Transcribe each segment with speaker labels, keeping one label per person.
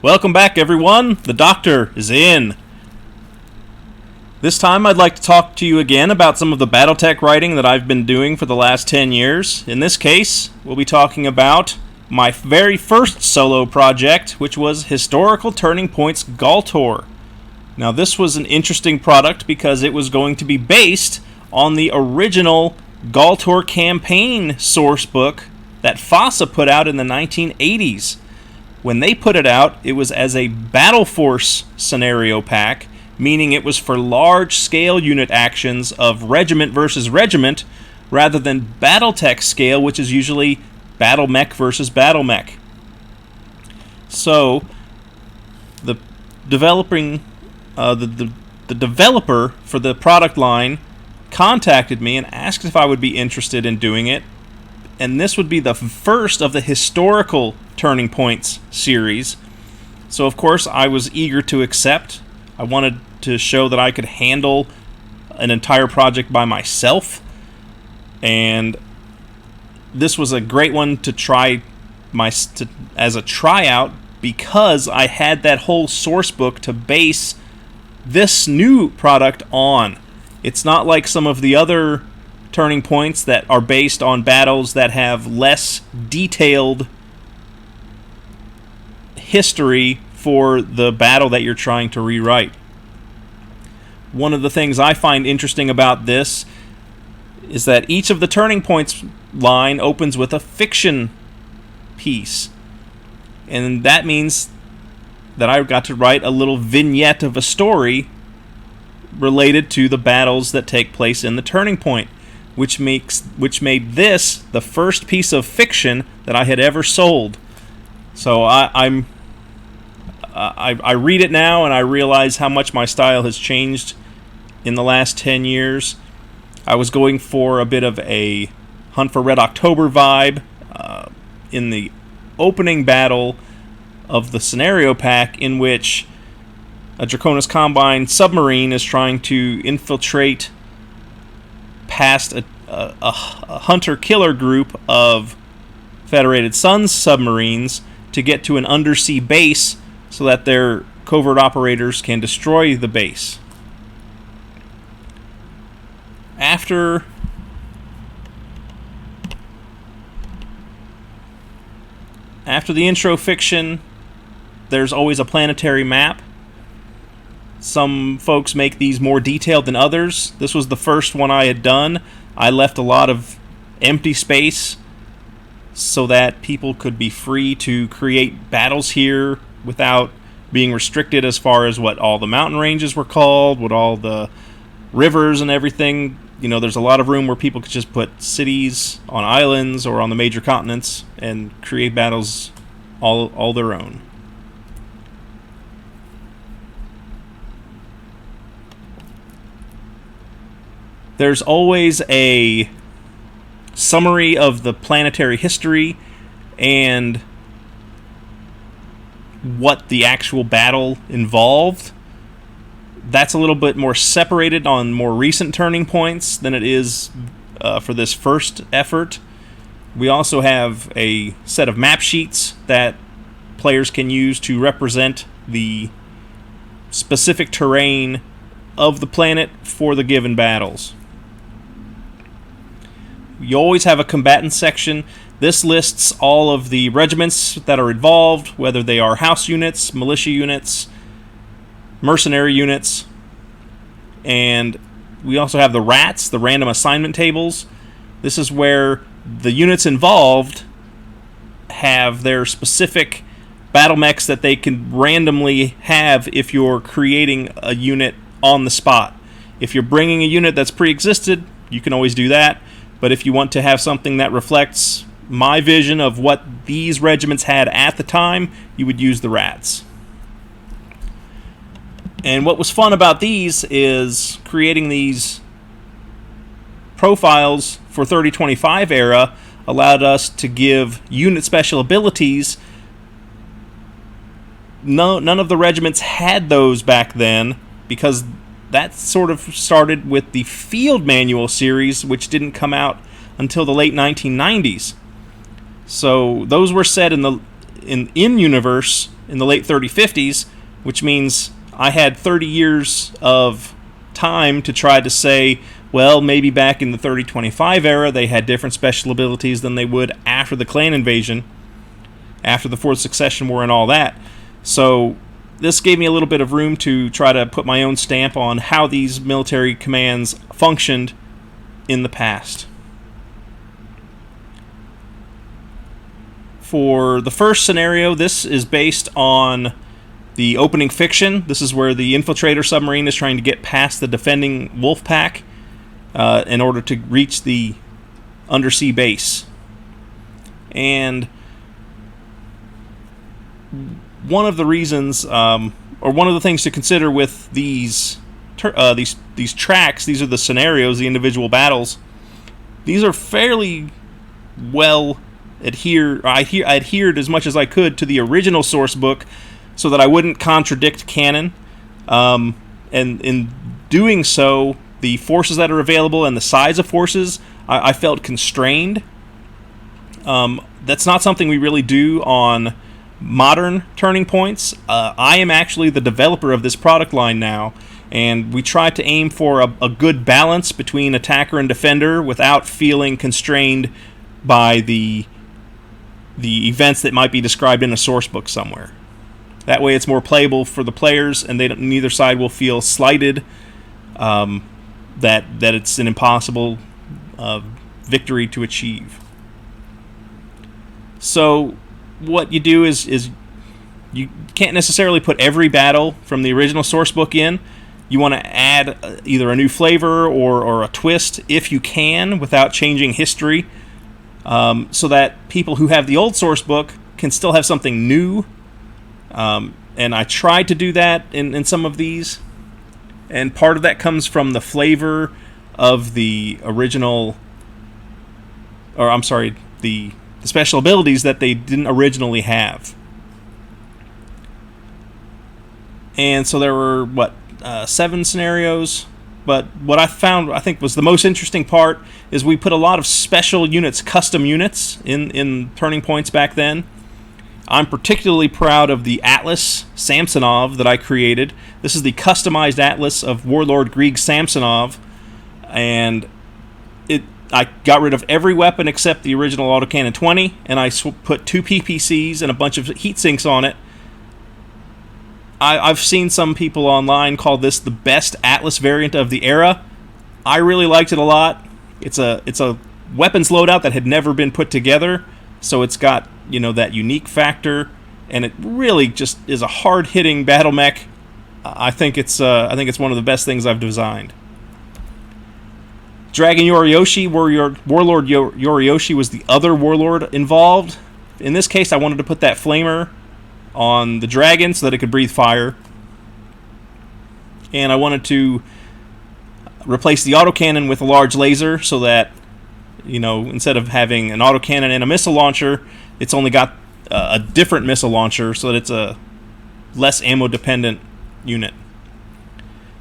Speaker 1: Welcome back, everyone. The doctor is in. This time I'd like to talk to you again about some of the BattleTech writing that I've been doing for the last 10 years. In this case, we'll be talking about my very first solo project, which was Historical Turning Points GALTOR. Now, this was an interesting product because it was going to be based on the original GALTOR campaign sourcebook that FASA put out in the 1980s. When they put it out, it was as a Battle Force scenario pack, meaning it was for large-scale unit actions of regiment versus regiment, rather than BattleTech scale, which is usually battle mech versus battle mech. So, the developer for the product line contacted me and asked if I would be interested in doing it. And this would be the first of the Historical Turning Points series. So, of course, I was eager to accept. I wanted to show that I could handle an entire project by myself. And this was a great one to try as a tryout because I had that whole source book to base this new product on. It's not like some of the other turning points that are based on battles that have less detailed history for the battle that you're trying to rewrite. One of the things I find interesting about this is that each of the turning points line opens with a fiction piece. And that means that I got to write a little vignette of a story related to the battles that take place in the turning point, which made this the first piece of fiction that I had ever sold. So I read it now and I realize how much my style has changed in the last 10 years. I was going for a bit of a Hunt for Red October vibe in the opening battle of the scenario pack, in which a Draconis Combine submarine is trying to infiltrate past a hunter-killer group of Federated Suns submarines to get to an undersea base so that their covert operators can destroy the base. After the intro fiction, there's always a planetary map. Some folks make these more detailed than others. This was the first one I had done. I left a lot of empty space so that people could be free to create battles here without being restricted as far as what all the mountain ranges were called, what all the rivers and everything. You know, there's a lot of room where people could just put cities on islands or on the major continents and create battles all their own. There's always a summary of the planetary history and what the actual battle involved. That's a little bit more separated on more recent turning points than it is for this first effort. We also have a set of map sheets that players can use to represent the specific terrain of the planet for the given battles. You always have a combatant section. This lists all of the regiments that are involved, whether they are house units, militia units, mercenary units, and we also have the RATs, the random assignment tables. This is where the units involved have their specific battle mechs that they can randomly have if you're creating a unit on the spot. If you're bringing a unit that's pre-existed, you can always do that. But if you want to have something that reflects my vision of what these regiments had at the time, you would use the RATs. And what was fun about these is creating these profiles for 3025 era allowed us to give unit special abilities. None of the regiments had those back then because that sort of started with the Field Manual series, which didn't come out until the late 1990s. So those were set in universe in the late 3050s, which means I had 30 years of time to try to say, well, maybe back in the 3025 era they had different special abilities than they would after the clan invasion, after the Fourth Succession War and all that. So this gave me a little bit of room to try to put my own stamp on how these military commands functioned in the past. For the first scenario, this is based on the opening fiction. This is where the infiltrator submarine is trying to get past the defending wolf pack in order to reach the undersea base. And one of the reasons, or one of the things to consider with these tracks, these are the scenarios, the individual battles. These are fairly well adhered. I adhered as much as I could to the original source book, so that I wouldn't contradict canon. And in doing so, the forces that are available and the size of forces, I felt constrained. That's not something we really do on modern Turning Points. I am actually the developer of this product line now, and we try to aim for a good balance between attacker and defender without feeling constrained by the events that might be described in a source book somewhere. That way it's more playable for the players, and neither side will feel slighted that it's an impossible victory to achieve. So what you do is you can't necessarily put every battle from the original source book in. You want to add either a new flavor or a twist if you can without changing history, so that people who have the old source book can still have something new. And I tried to do that in some of these, and part of that comes from the flavor of the original, or I'm sorry, the special abilities that they didn't originally have. And so there were, 7 scenarios, but what I found, I think, was the most interesting part is we put a lot of special units, custom units, in Turning Points back then. I'm particularly proud of the Atlas Samsonov that I created. This is the customized Atlas of Warlord Grieg Samsonov, and I got rid of every weapon except the original autocannon 20, and I put 2 PPCs and a bunch of heat sinks on it. I've seen some people online call this the best Atlas variant of the era. I really liked it a lot. It's a weapons loadout that had never been put together, so it's got, that unique factor, and it really just is a hard-hitting battle mech. I think it's one of the best things I've designed. Dragon Yoriyoshi, Warlord Yoriyoshi was the other warlord involved. In this case, I wanted to put that flamer on the dragon so that it could breathe fire. And I wanted to replace the autocannon with a large laser so that, instead of having an autocannon and a missile launcher, it's only got a different missile launcher so that it's a less ammo-dependent unit.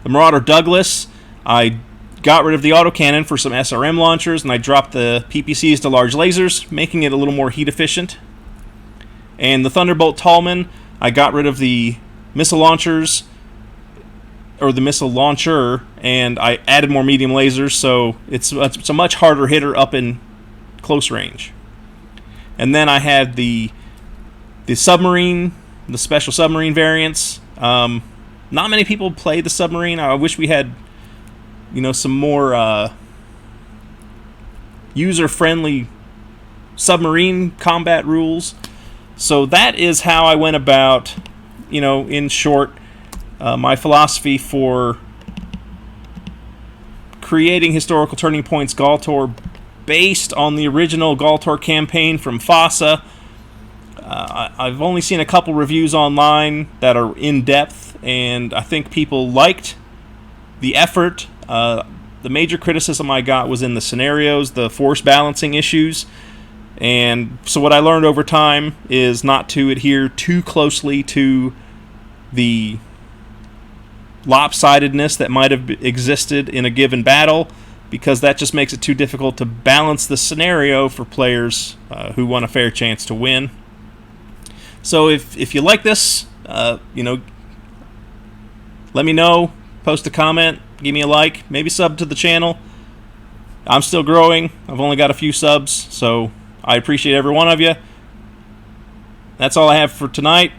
Speaker 1: The Marauder Douglas, I got rid of the autocannon for some SRM launchers, and I dropped the PPCs to large lasers, making it a little more heat efficient. And the Thunderbolt Tallman, I got rid of the missile launchers, or the missile launcher, and I added more medium lasers, so it's a much harder hitter up in close range. And then I had the submarine, the special submarine variants. Not many people play the submarine. I wish we had, some more user-friendly submarine combat rules. So that is how I went about, in short, my philosophy for creating Historical Turning Points GALTOR based on the original GALTOR campaign from FASA. I've only seen a couple reviews online that are in-depth, and I think people liked the effort. The major criticism I got was in the scenarios, the force balancing issues. And so what I learned over time is not to adhere too closely to the lopsidedness that might have existed in a given battle, because that just makes it too difficult to balance the scenario for players who want a fair chance to win. So if you like this, let me know. Post a comment. Give me a like. Maybe sub to the channel. I'm still growing. I've only got a few subs, so I appreciate every one of you. That's all I have for tonight.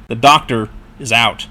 Speaker 1: The Doctor is out.